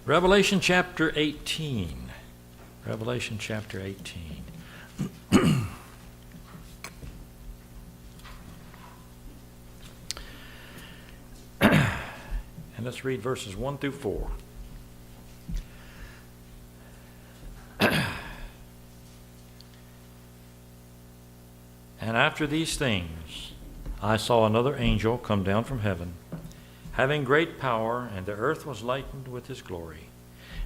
Revelation chapter 18. Revelation chapter 18. And let's read verses 1 through 4. And after these things, I saw another angel come down from heaven, having great power, and the earth was lightened with his glory.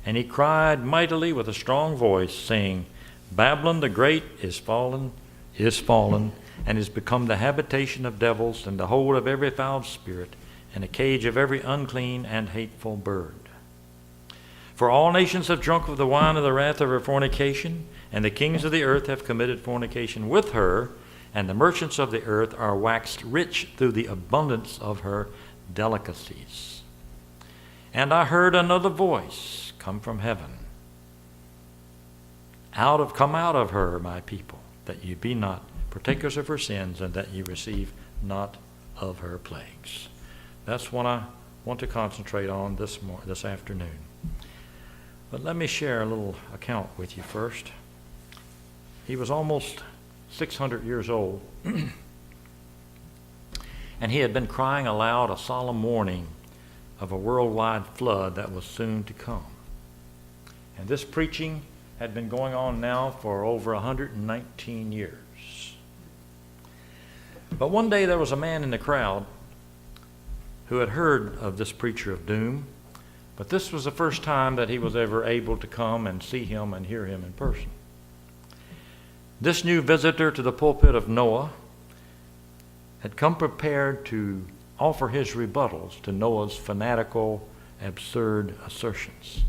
And he cried mightily with a strong voice, saying, Babylon the great is fallen, and is become the habitation of devils, and the hold of every foul spirit, and a cage of every unclean and hateful bird. For all nations have drunk of the wine of the wrath of her fornication, and the kings of the earth have committed fornication with her, and the merchants of the earth are waxed rich through the abundance of her delicacies. And I heard another voice come from heaven. Come out of her, my people, that you be not partakers of her sins, and that you receive not of her plagues. That's what I want to concentrate on this afternoon. But let me share a little account with you first. He was almost 600 years old, and he had been crying aloud a solemn warning of a worldwide flood that was soon to come. And this preaching had been going on now for over 119 years. But one day there was a man in the crowd who had heard of this preacher of doom, but this was the first time that he was ever able to come and see him and hear him in person. This new visitor to the pulpit of Noah had come prepared to offer his rebuttals to Noah's fanatical, absurd assertions.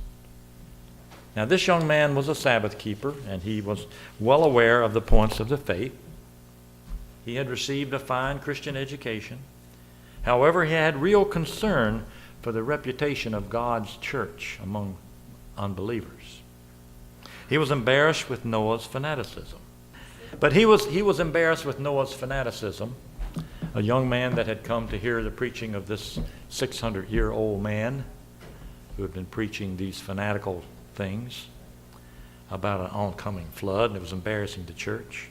Now, this young man was a Sabbath keeper, and he was well aware of the points of the faith. He had received a fine Christian education. However, he had real concern for the reputation of God's church among unbelievers. He was embarrassed with Noah's fanaticism. But he was embarrassed with Noah's fanaticism, a young man that had come to hear the preaching of this 600-year-old man who had been preaching these fanatical things about an oncoming flood, and it was embarrassing the church.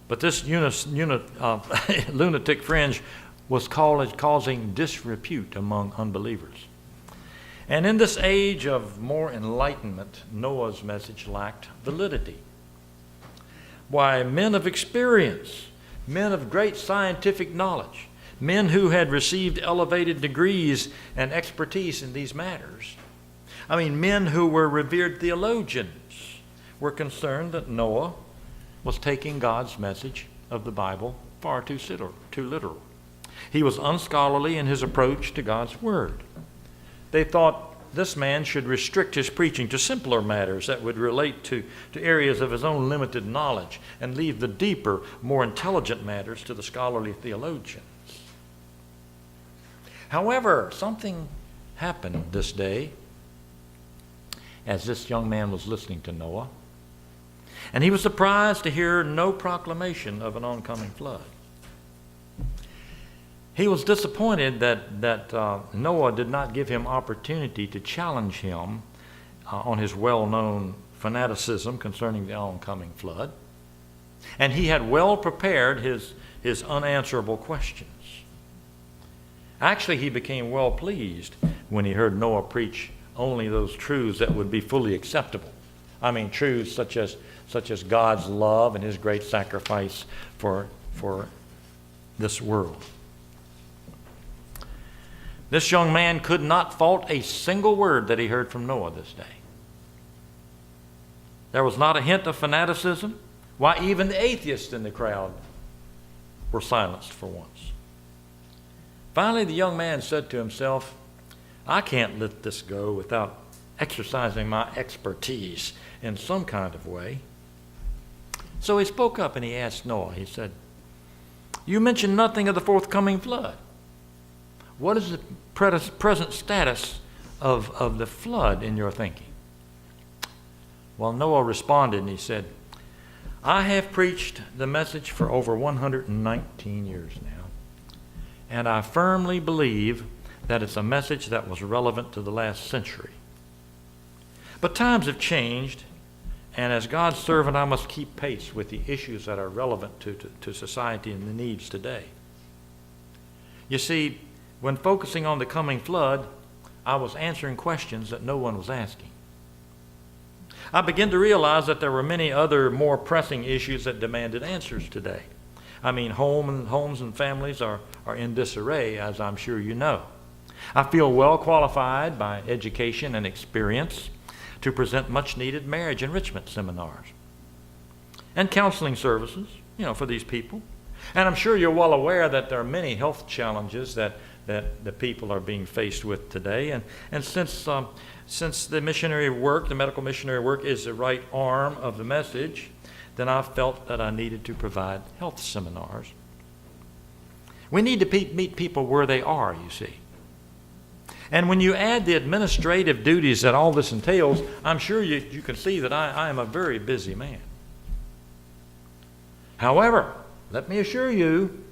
But this lunatic fringe was causing disrepute among unbelievers. And in this age of more enlightenment, Noah's message lacked validity. Why, men of experience, men of great scientific knowledge, men who had received elevated degrees and expertise in these matters, men who were revered theologians, were concerned that Noah was taking God's message of the Bible far too literal. He was unscholarly in his approach to God's Word. They thought this man should restrict his preaching to simpler matters that would relate to areas of his own limited knowledge, and leave the deeper, more intelligent matters to the scholarly theologians. However, something happened this day as this young man was listening to Noah, and he was surprised to hear no proclamation of an oncoming flood. He was disappointed that Noah did not give him opportunity to challenge him on his well-known fanaticism concerning the oncoming flood. And he had well prepared his unanswerable questions. Actually, he became well pleased when he heard Noah preach only those truths that would be fully acceptable. Truths such as God's love and his great sacrifice for this world. This young man could not fault a single word that he heard from Noah this day. There was not a hint of fanaticism. Why, even the atheists in the crowd were silenced for once. Finally, the young man said to himself, I can't let this go without exercising my expertise in some kind of way. So he spoke up and he asked Noah, he said, you mentioned nothing of the forthcoming flood. What is the present status of the flood in your thinking? Well, Noah responded and he said, I have preached the message for over 119 years now, and I firmly believe that it's a message that was relevant to the last century. But times have changed, and as God's servant, I must keep pace with the issues that are relevant to society and the needs today. You see, when focusing on the coming flood, I was answering questions that no one was asking. I began to realize that there were many other more pressing issues that demanded answers today. I mean, homes and families are in disarray, as I'm sure you know. I feel well qualified by education and experience to present much-needed marriage enrichment seminars and counseling services, for these people. And I'm sure you're well aware that there are many health challenges that the people are being faced with today. And since the missionary work, the medical missionary work, is the right arm of the message, then I felt that I needed to provide health seminars. We need to meet people where they are, you see. And when you add the administrative duties that all this entails, I'm sure you can see that I am a very busy man. However, let me assure you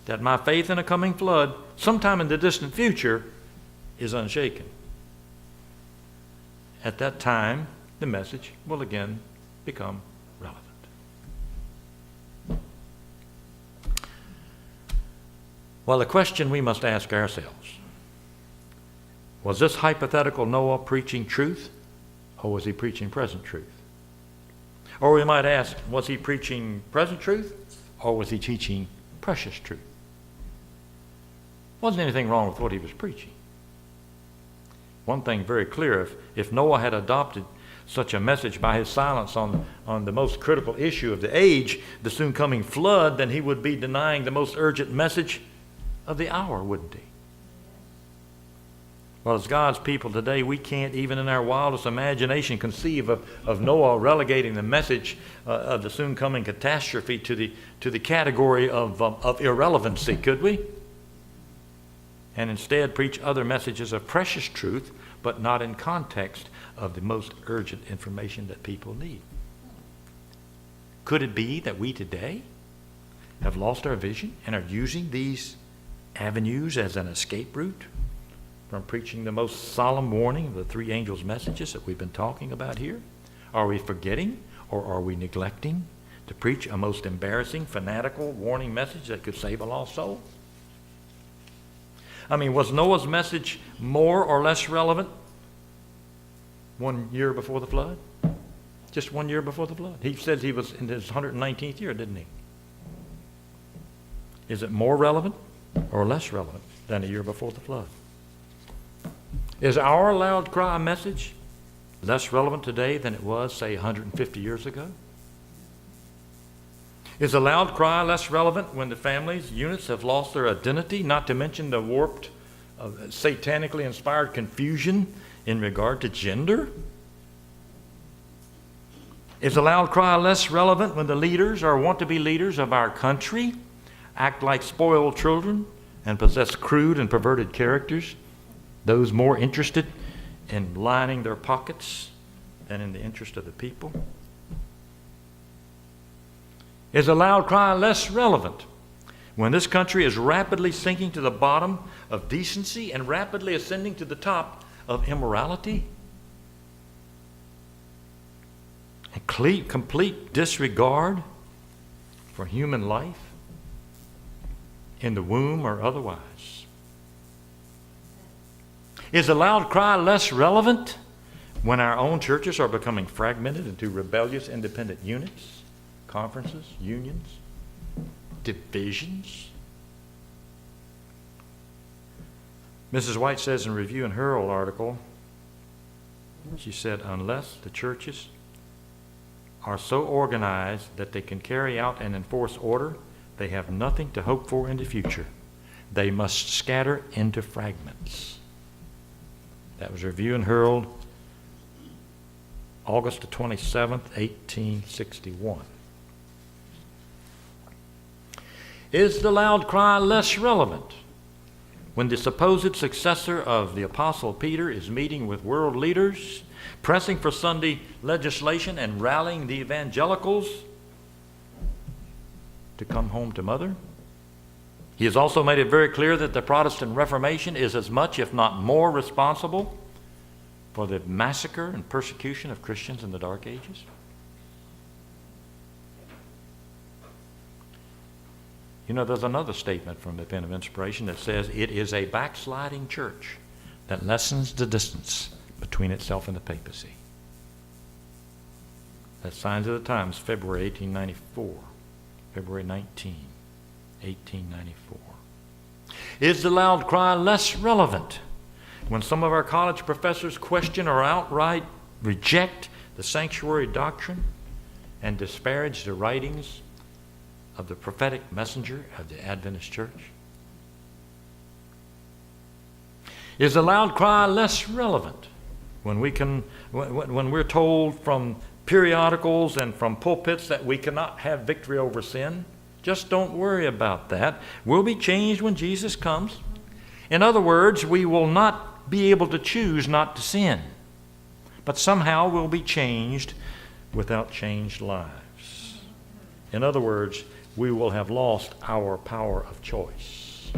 that my faith in a coming flood, sometime in the distant future, is unshaken. At that time, the message will again become relevant. Well, the question we must ask ourselves: was this hypothetical Noah preaching truth, or was he preaching present truth? Or we might ask, was he preaching present truth, or was he teaching precious truth? Wasn't anything wrong with what he was preaching. One thing very clear, if Noah had adopted such a message by his silence on the most critical issue of the age, the soon coming flood, then he would be denying the most urgent message of the hour, wouldn't he? Well, as God's people today, we can't even in our wildest imagination conceive of Noah relegating the message of the soon coming catastrophe to the category of irrelevancy, could we? And instead preach other messages of precious truth, but not in context of the most urgent information that people need. Could it be that we today have lost our vision and are using these avenues as an escape route from preaching the most solemn warning of the three angels' messages that we've been talking about here? Are we forgetting, or are we neglecting to preach a most embarrassing, fanatical warning message that could save a lost soul? I mean, was Noah's message more or less relevant 1 year before the flood? Just 1 year before the flood. He says he was in his 119th year, didn't he? Is it more relevant or less relevant than a year before the flood? Is our loud cry message less relevant today than it was, say, 150 years ago? Is a loud cry less relevant when the families, units have lost their identity, not to mention the warped, satanically inspired confusion in regard to gender? Is a loud cry less relevant when the leaders, or want-to-be leaders of our country, act like spoiled children and possess crude and perverted characters, those more interested in lining their pockets than in the interest of the people? Is a loud cry less relevant when this country is rapidly sinking to the bottom of decency and rapidly ascending to the top of immorality? A complete disregard for human life in the womb or otherwise? Is a loud cry less relevant when our own churches are becoming fragmented into rebellious independent units, conferences, unions, divisions? Mrs. White says in Review and Herald article, she said, unless the churches are so organized that they can carry out and enforce order, they have nothing to hope for in the future. They must scatter into fragments. That was Review and Herald, August the 27th, 1861. Is the loud cry less relevant when the supposed successor of the Apostle Peter is meeting with world leaders, pressing for Sunday legislation and rallying the evangelicals to come home to mother? He has also made it very clear that the Protestant Reformation is as much, if not more, responsible for the massacre and persecution of Christians in the Dark Ages. You know, there's another statement from the pen of inspiration that says it is a backsliding church that lessens the distance between itself and the papacy. That's Signs of the Times, February 1894. February 19, 1894. Is the loud cry less relevant when some of our college professors question or outright reject the sanctuary doctrine and disparage the writings of the prophetic messenger of the Adventist church? Is the loud cry less relevant when we're told from periodicals and from pulpits that we cannot have victory over sin? Just don't worry about that. We'll be changed when Jesus comes. In other words, we will not be able to choose not to sin, but somehow we'll be changed without changed lives. In other words, we will have lost our power of choice.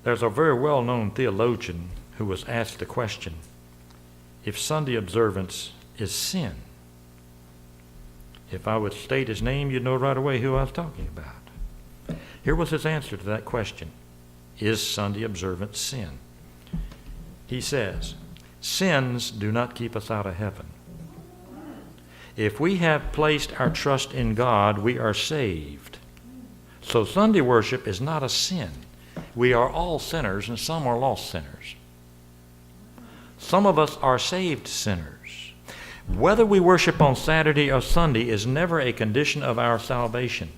There's a very well-known theologian who was asked the question, if Sunday observance is sin. If I would state his name, you'd know right away who I was talking about. Here was his answer to that question. Is Sunday observance sin? He says, sins do not keep us out of heaven. If we have placed our trust in God, we are saved. So Sunday worship is not a sin. We are all sinners, and some are lost sinners. Some of us are saved sinners. Whether we worship on Saturday or Sunday is never a condition of our salvation.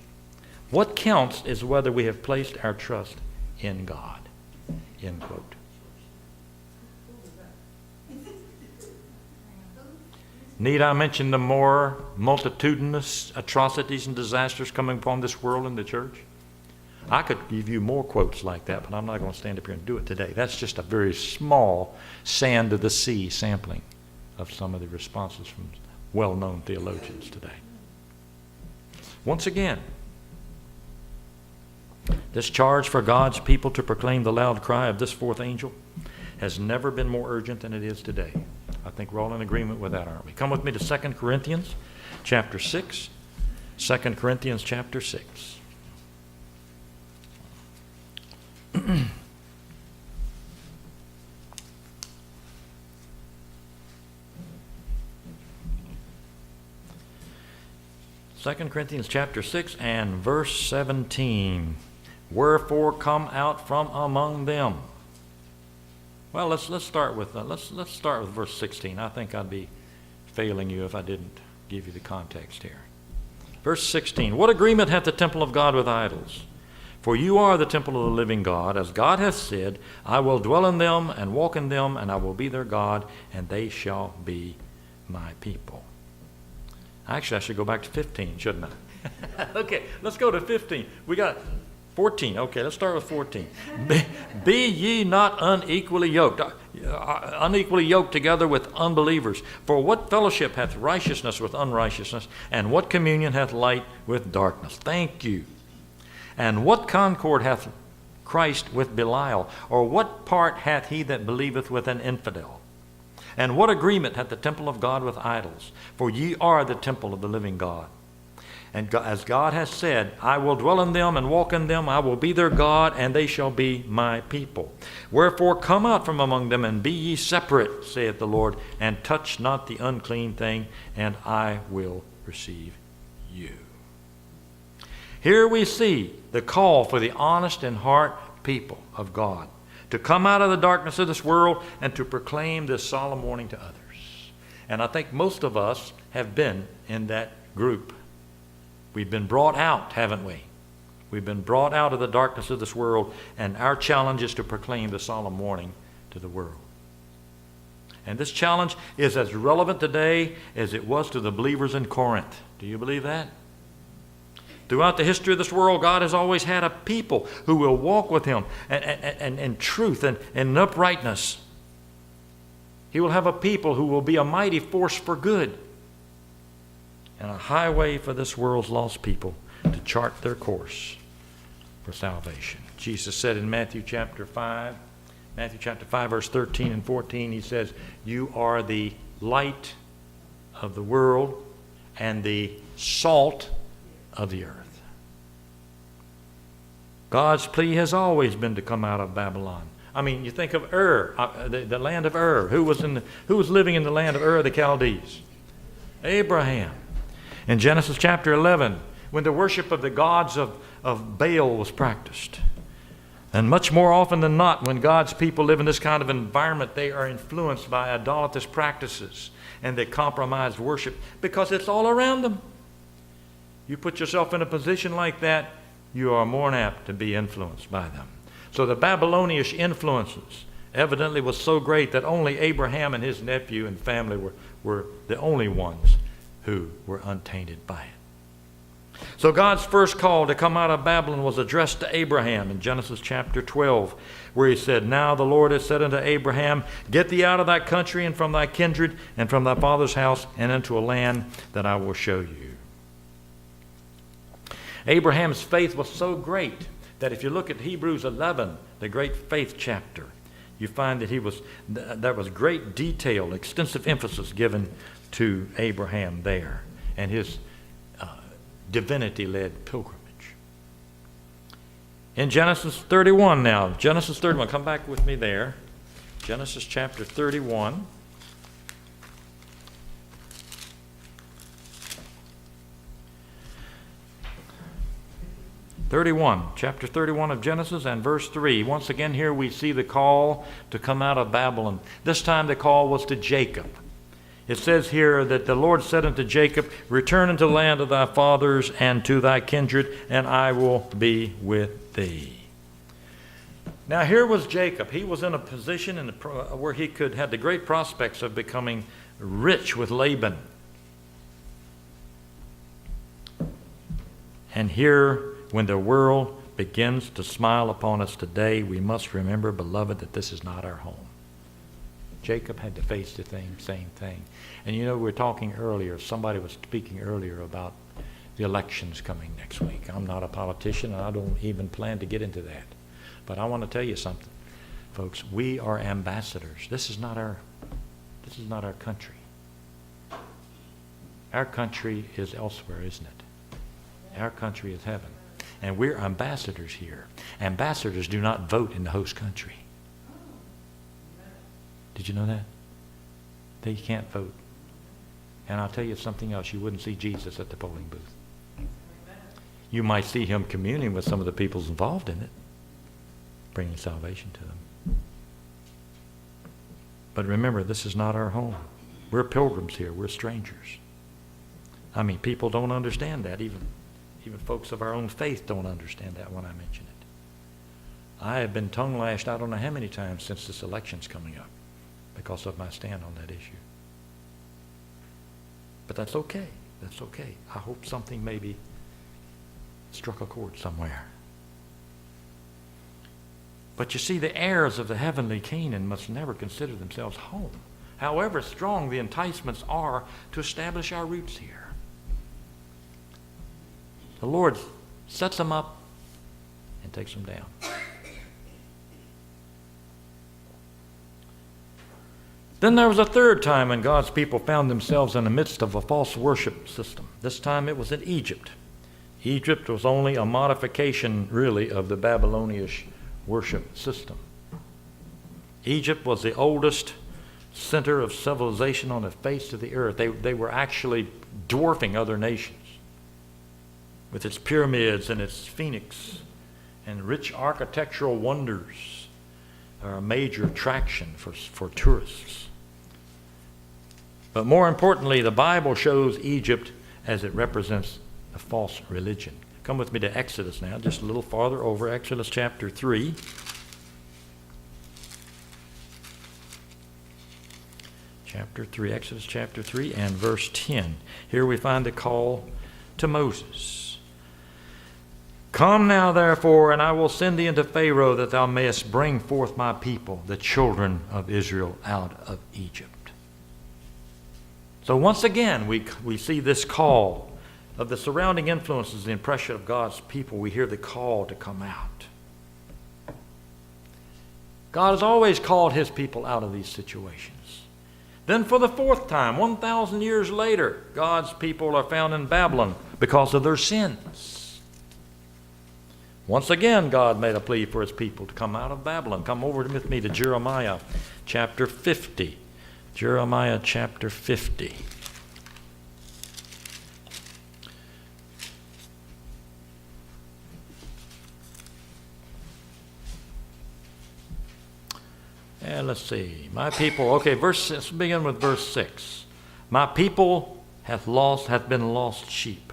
What counts is whether we have placed our trust in God. End quote. Need I mention the more multitudinous atrocities and disasters coming upon this world and the church? I could give you more quotes like that, but I'm not going to stand up here and do it today. That's just a very small sand of the sea sampling of some of the responses from well-known theologians today. Once again, this charge for God's people to proclaim the loud cry of this fourth angel has never been more urgent than it is today. I think we're all in agreement with that, aren't we? Come with me to 2 Corinthians chapter 6. 2 Corinthians chapter 6. Second Corinthians chapter 6 and verse 17. Wherefore come out from among them. Well, let's start with verse 16. I think I'd be failing you if I didn't give you the context here. Verse 16. What agreement hath the temple of God with idols? For you are the temple of the living God, as God hath said, I will dwell in them and walk in them, and I will be their God, and they shall be my people. Actually, I should go back to 15, shouldn't I? Okay, let's go to 15. We got 14. Okay, let's start with 14. Be ye not unequally yoked together with unbelievers. For what fellowship hath righteousness with unrighteousness, and what communion hath light with darkness? Thank you. And what concord hath Christ with Belial? Or what part hath he that believeth with an infidel? And what agreement hath the temple of God with idols? For ye are the temple of the living God. And as God hath said, I will dwell in them and walk in them. I will be their God, and they shall be my people. Wherefore come out from among them, and be ye separate, saith the Lord, and touch not the unclean thing, and I will receive you. Here we see the call for the honest in heart people of God to come out of the darkness of this world and to proclaim this solemn warning to others. And I think most of us have been in that group. We've been brought out, haven't we? We've been brought out of the darkness of this world, and our challenge is to proclaim the solemn warning to the world. And this challenge is as relevant today as it was to the believers in Corinth. Do you believe that? Throughout the history of this world, God has always had a people who will walk with Him in truth and in uprightness. He will have a people who will be a mighty force for good and a highway for this world's lost people to chart their course for salvation. Jesus said in Matthew chapter 5, verse 13 and 14, he says, "You are the light of the world and the salt of the earth." God's plea has always been to come out of Babylon. I mean, you think of Ur, the land of Ur. Who was living in the land of Ur, the Chaldees? Abraham. In Genesis chapter 11, when the worship of the gods of Baal was practiced. And much more often than not, when God's people live in this kind of environment, they are influenced by idolatrous practices and they compromise worship because it's all around them. You put yourself in a position like that, you are more apt to be influenced by them. So the Babylonian influences evidently was so great that only Abraham and his nephew and family were the only ones who were untainted by it. So God's first call to come out of Babylon was addressed to Abraham in Genesis chapter 12, where he said, "Now the Lord has said unto Abraham, Get thee out of thy country and from thy kindred and from thy father's house and into a land that I will show you." Abraham's faith was so great that if you look at Hebrews 11, the great faith chapter, you find that there was great detail, extensive emphasis given to Abraham there and his divinity-led pilgrimage. In Genesis 31 now, Genesis 31, come back with me there. Genesis chapter 31. Chapter 31 of Genesis and verse 3. Once again here we see the call to come out of Babylon. This time the call was to Jacob. It says here that the Lord said unto Jacob, "Return into the land of thy fathers and to thy kindred, and I will be with thee." Now here was Jacob. He was in a position where he had the great prospects of becoming rich with Laban. And here, when the world begins to smile upon us today, we must remember, beloved, that this is not our home. Jacob had to face the same thing. And you know, we were talking earlier, somebody was speaking earlier about the elections coming next week. I'm not a politician, and I don't even plan to get into that. But I want to tell you something, folks. We are ambassadors. This is not our country. Our country is elsewhere, isn't it? Our country is heaven. And we're ambassadors here. Ambassadors do not vote in the host country. Did you know that? They can't vote. And I'll tell you something else. You wouldn't see Jesus at the polling booth. You might see him communing with some of the people involved in it, bringing salvation to them. But remember, this is not our home. We're pilgrims here. We're strangers. I mean, people don't understand that. Even folks of our own faith don't understand that when I mention it. I have been tongue-lashed I don't know how many times since this election's coming up because of my stand on that issue. But that's okay. That's okay. I hope something maybe struck a chord somewhere. But you see, the heirs of the heavenly Canaan must never consider themselves home, however strong the enticements are to establish our roots here. The Lord sets them up and takes them down. Then there was a third time when God's people found themselves in the midst of a false worship system. This time it was in Egypt. Egypt was only a modification, really, of the Babylonian worship system. Egypt was the oldest center of civilization on the face of the earth. They were actually dwarfing other nations with its pyramids and its phoenix and rich architectural wonders are a major attraction for tourists. But more importantly, the Bible shows Egypt as it represents a false religion. Come with me to Exodus now, just a little farther over, Exodus chapter 3. Exodus chapter 3 and verse 10. Here we find the call to Moses. "Come now, therefore, and I will send thee into Pharaoh, that thou mayest bring forth my people, the children of Israel, out of Egypt." So once again, we see this call of the surrounding influences, the impression of God's people, we hear the call to come out. God has always called his people out of these situations. Then for the fourth time, 1,000 years later, God's people are found in Babylon because of their sins. Once again, God made a plea for his people to come out of Babylon. Come over with me to Jeremiah chapter 50. Jeremiah chapter 50. And let's see. My people, okay, let's begin with verse 6. My people hath been lost sheep.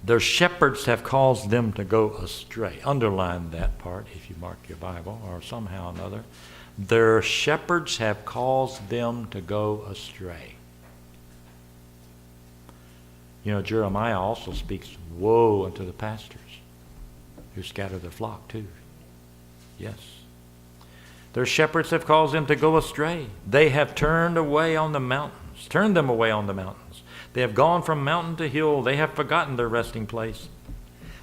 Their shepherds have caused them to go astray. Underline that part if you mark your Bible or somehow or another. Their shepherds have caused them to go astray. You know, Jeremiah also speaks woe unto the pastors who scatter their flock too. Yes. Their shepherds have caused them to go astray. They have turned them away on the mountains. They have gone from mountain to hill. They have forgotten their resting place.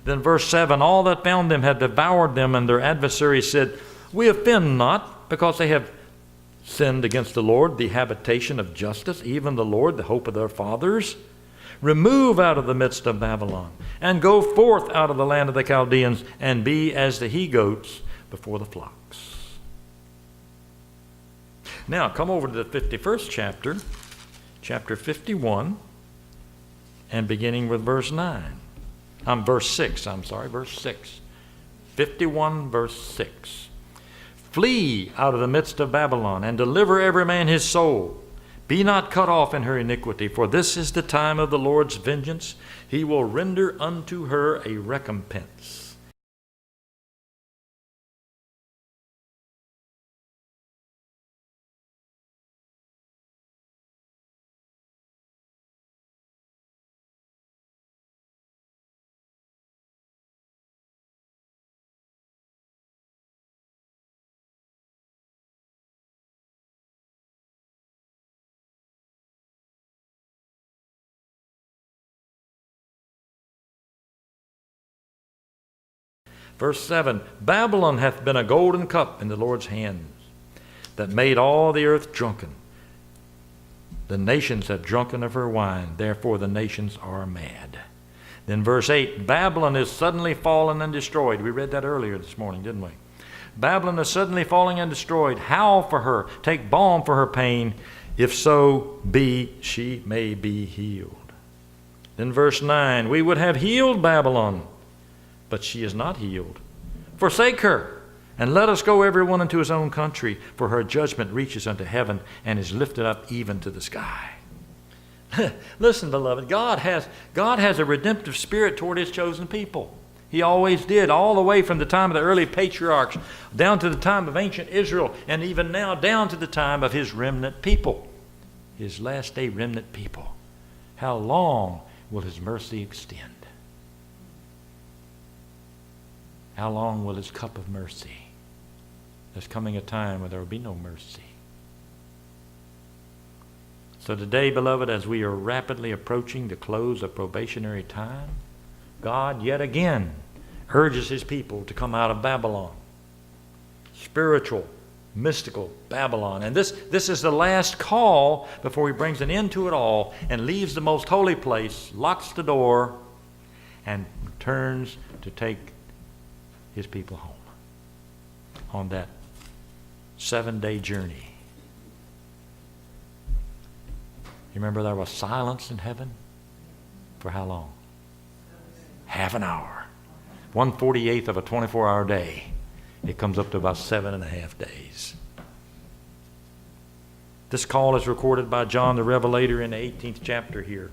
Then verse 7, all that found them had devoured them, and their adversaries said, we offend not, because they have sinned against the Lord, the habitation of justice, even the Lord, the hope of their fathers. Remove out of the midst of Babylon, and go forth out of the land of the Chaldeans, and be as the he-goats before the flocks. Now, come over to the 51st chapter, chapter 51, and beginning with verse 6. 51, verse 6. Flee out of the midst of Babylon, and deliver every man his soul. Be not cut off in her iniquity, for this is the time of the Lord's vengeance. He will render unto her a recompense. Verse 7, Babylon hath been a golden cup in the Lord's hands, that made all the earth drunken. The nations have drunken of her wine, therefore the nations are mad. Then verse 8, Babylon is suddenly fallen and destroyed. We read that earlier this morning, didn't we? Babylon is suddenly falling and destroyed. Howl for her, take balm for her pain, if so be she may be healed. Then verse 9, we would have healed Babylon, but she is not healed. Forsake her, and let us go every one into his own country, for her judgment reaches unto heaven and is lifted up even to the sky. Listen, beloved, God has a redemptive spirit toward his chosen people. He always did, all the way from the time of the early patriarchs, down to the time of ancient Israel, and even now down to the time of his remnant people, his last day remnant people. How long will his mercy extend? How long will his cup of mercy? There's coming a time where there will be no mercy. So today, beloved, as we are rapidly approaching the close of probationary time, God yet again urges his people to come out of Babylon. Spiritual, mystical Babylon. And this is the last call before he brings an end to it all and leaves the most holy place, locks the door, and returns to take his people home on that 7-day journey. You remember there was silence in heaven? For how long? Half an hour. 1/48 of a 24-hour day. It comes up to about 7.5 days. This call is recorded by John the Revelator in the 18th chapter here.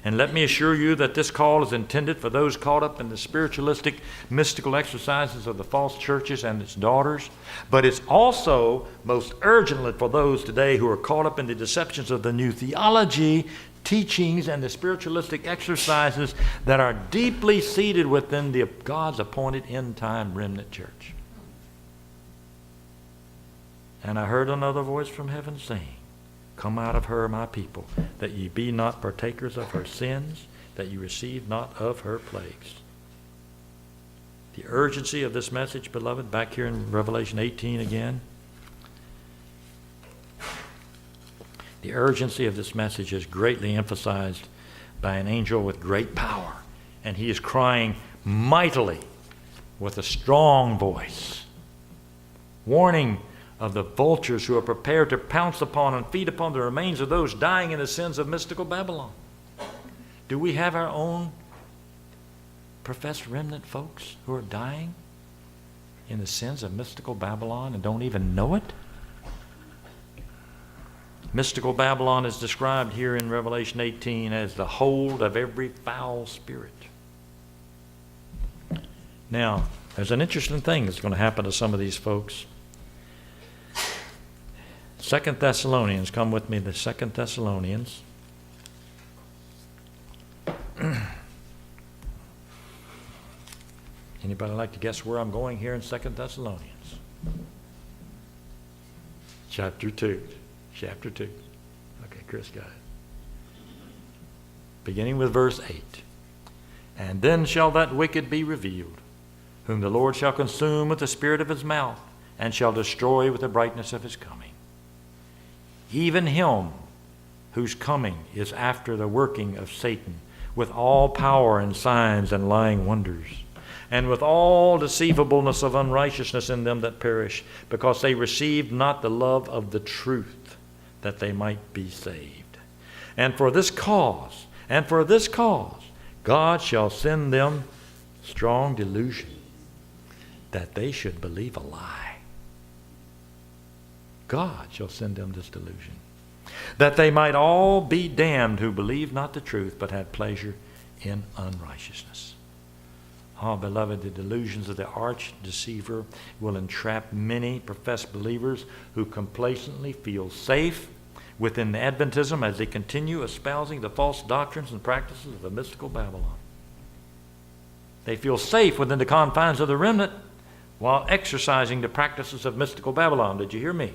And let me assure you that this call is intended for those caught up in the spiritualistic, mystical exercises of the false churches and its daughters. But it's also most urgently for those today who are caught up in the deceptions of the new theology, teachings, and the spiritualistic exercises that are deeply seated within the God's appointed end-time remnant church. And I heard another voice from heaven saying, Come out of her, my people, that ye be not partakers of her sins, that you receive not of her plagues. The urgency of this message, beloved, back here in Revelation 18 again. The urgency of this message is greatly emphasized by an angel with great power. And he is crying mightily with a strong voice, warning of the vultures who are prepared to pounce upon and feed upon the remains of those dying in the sins of mystical Babylon. Do we have our own professed remnant folks who are dying in the sins of mystical Babylon and don't even know it? Mystical Babylon is described here in Revelation 18 as the hold of every foul spirit. Now, there's an interesting thing that's going to happen to some of these folks. 2 Thessalonians, come with me to 2 Thessalonians. Anybody like to guess where I'm going here in 2 Thessalonians? Chapter 2. Chapter 2. Okay, Chris got it. Beginning with verse 8. And then shall that wicked be revealed, whom the Lord shall consume with the spirit of his mouth, and shall destroy with the brightness of his coming. Even him whose coming is after the working of Satan, with all power and signs and lying wonders, and with all deceivableness of unrighteousness in them that perish, because they received not the love of the truth, that they might be saved. And for this cause, God shall send them strong delusion, that they should believe a lie. God shall send them this delusion, that they might all be damned who believe not the truth, but had pleasure in unrighteousness. Oh, beloved, the delusions of the arch deceiver will entrap many professed believers who complacently feel safe within Adventism as they continue espousing the false doctrines and practices of the mystical Babylon. They feel safe within the confines of the remnant while exercising the practices of mystical Babylon. Did you hear me?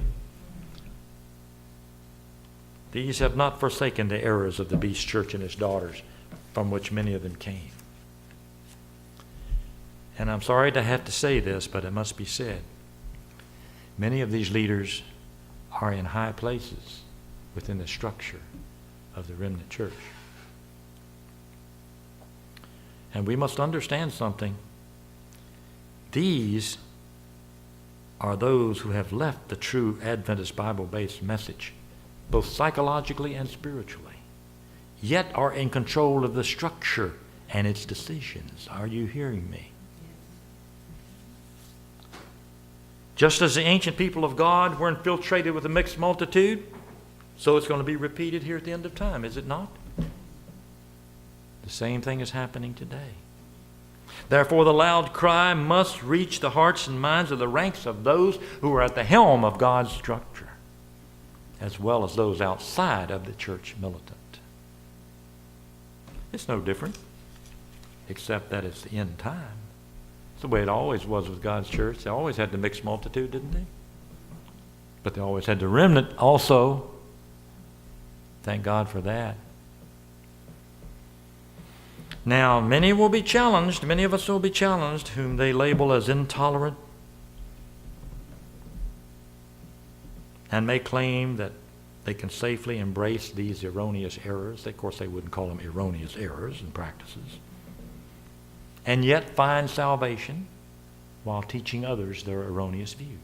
These have not forsaken the errors of the beast church and its daughters, from which many of them came. And I'm sorry to have to say this, but it must be said. Many of these leaders are in high places within the structure of the remnant church. And we must understand something. These are those who have left the true Adventist Bible-based message, both psychologically and spiritually, yet are in control of the structure and its decisions. Are you hearing me? Just as the ancient people of God were infiltrated with a mixed multitude, so it's going to be repeated here at the end of time, is it not? The same thing is happening today. Therefore, the loud cry must reach the hearts and minds of the ranks of those who are at the helm of God's structure, as well as those outside of the church militant. It's no different, except that it's the end time. It's the way it always was with God's church. They always had the mixed multitude, didn't they? But they always had the remnant also. Thank God for that. Now, many will be challenged, many of us will be challenged, whom they label as intolerant and may claim that they can safely embrace these erroneous errors. Of course, they wouldn't call them erroneous errors and practices. And yet find salvation while teaching others their erroneous views.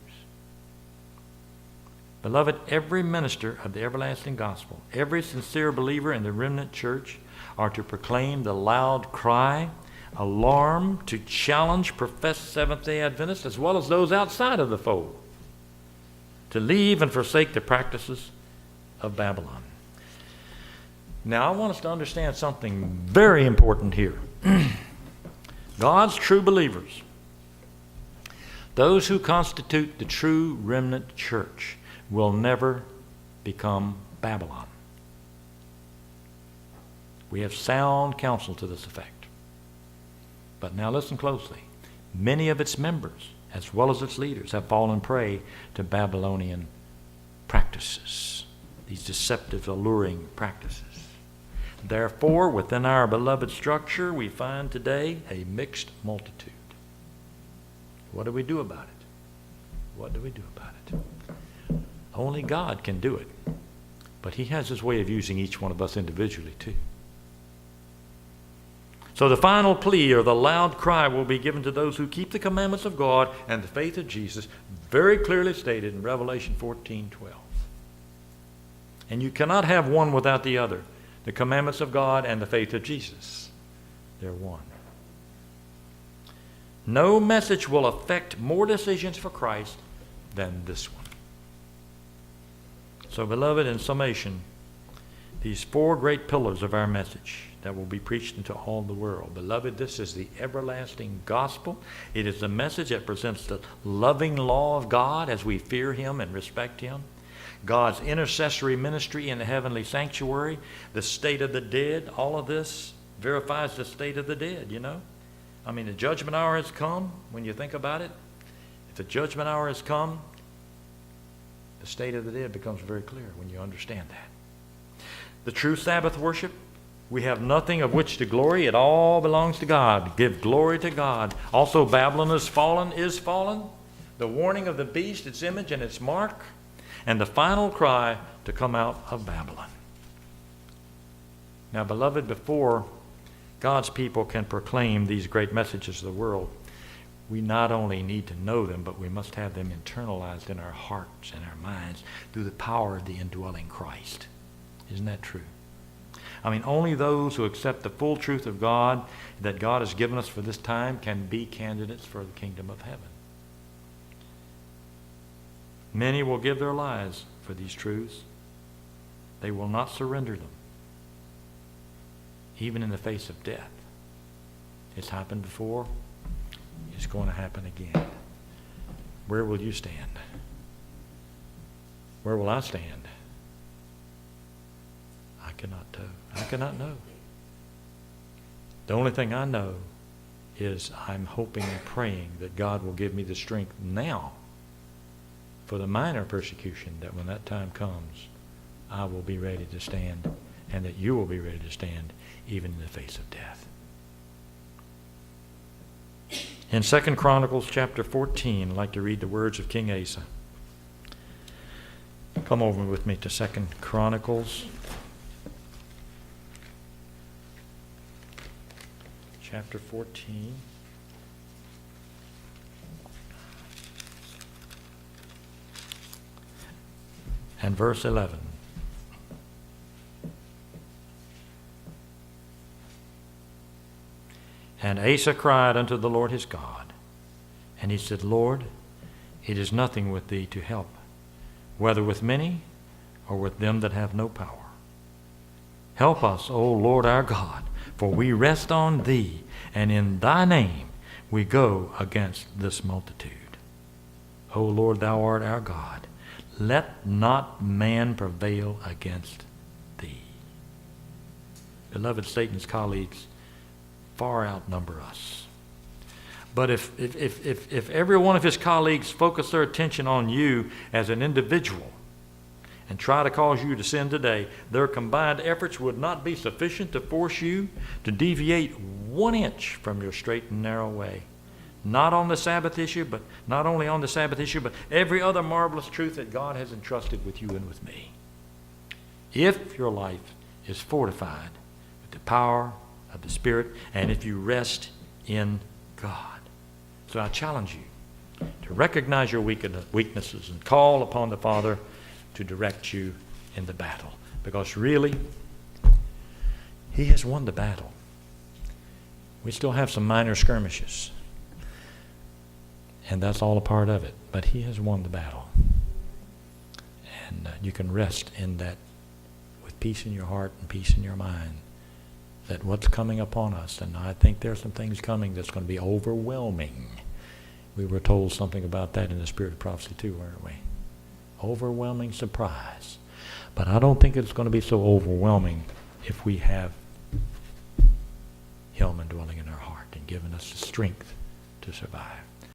Beloved, every minister of the everlasting gospel, every sincere believer in the remnant church are to proclaim the loud cry, alarm, to challenge professed Seventh-day Adventists as well as those outside of the fold to leave and forsake the practices of Babylon. Now, I want us to understand something very important here. God's true believers, those who constitute the true remnant church, will never become Babylon. We have sound counsel to this effect. But now listen closely. Many of its members, as well as its leaders, have fallen prey to Babylonian practices, these deceptive, alluring practices. Therefore, within our beloved structure, we find today a mixed multitude. What do we do about it? What do we do about it? Only God can do it. But he has his way of using each one of us individually too. So the final plea, or the loud cry, will be given to those who keep the commandments of God and the faith of Jesus, very clearly stated in Revelation 14:12. And you cannot have one without the other. The commandments of God and the faith of Jesus. They're one. No message will affect more decisions for Christ than this one. So, beloved, in summation, these four great pillars of our message that will be preached into all the world. Beloved, this is the everlasting gospel. It is the message that presents the loving law of God as we fear him and respect him. God's intercessory ministry in the heavenly sanctuary, the state of the dead, all of this verifies the state of the dead, you know. I mean, the judgment hour has come when you think about it. If the judgment hour has come, the state of the dead becomes very clear when you understand that. The true Sabbath worship, we have nothing of which to glory. It all belongs to God. Give glory to God. Also, Babylon is fallen. The warning of the beast, its image and its mark, and the final cry to come out of Babylon. Now, beloved, before God's people can proclaim these great messages to the world, we not only need to know them, but we must have them internalized in our hearts and our minds through the power of the indwelling Christ. Isn't that true? I mean, only those who accept the full truth of God that God has given us for this time can be candidates for the kingdom of heaven. Many will give their lives for these truths. They will not surrender them, even in the face of death. It's happened before. It's going to happen again. Where will you stand? Where will I stand? I cannot know. The only thing I know is I'm hoping and praying that God will give me the strength now for the minor persecution, that when that time comes, I will be ready to stand, and that you will be ready to stand even in the face of death. In 2 Chronicles chapter 14, I'd like to read the words of King Asa. Come over with me to 2 Chronicles chapter 14. And verse 11. And Asa cried unto the Lord his God, and he said, Lord, it is nothing with thee to help, whether with many or with them that have no power. Help us, O Lord our God, for we rest on thee, and in thy name we go against this multitude. O Lord, thou art our God. Let not man prevail against thee. Beloved, Satan's colleagues far outnumber us. But if every one of his colleagues focus their attention on you as an individual and try to cause you to sin today, their combined efforts would not be sufficient to force you to deviate 1 inch from your straight and narrow way. Not on the Sabbath issue, but not only on the Sabbath issue, but every other marvelous truth that God has entrusted with you and with me. If your life is fortified with the power of the Spirit, and if you rest in God. So I challenge you to recognize your weaknesses and call upon the Father to direct you in the battle. Because really, he has won the battle. We still have some minor skirmishes, and that's all a part of it. But he has won the battle. And you can rest in that with peace in your heart and peace in your mind, that what's coming upon us, and I think there's some things coming that's going to be overwhelming. We were told something about that in the spirit of prophecy too, weren't we? Overwhelming surprise. But I don't think it's going to be so overwhelming if we have him indwelling in our heart and giving us the strength to survive.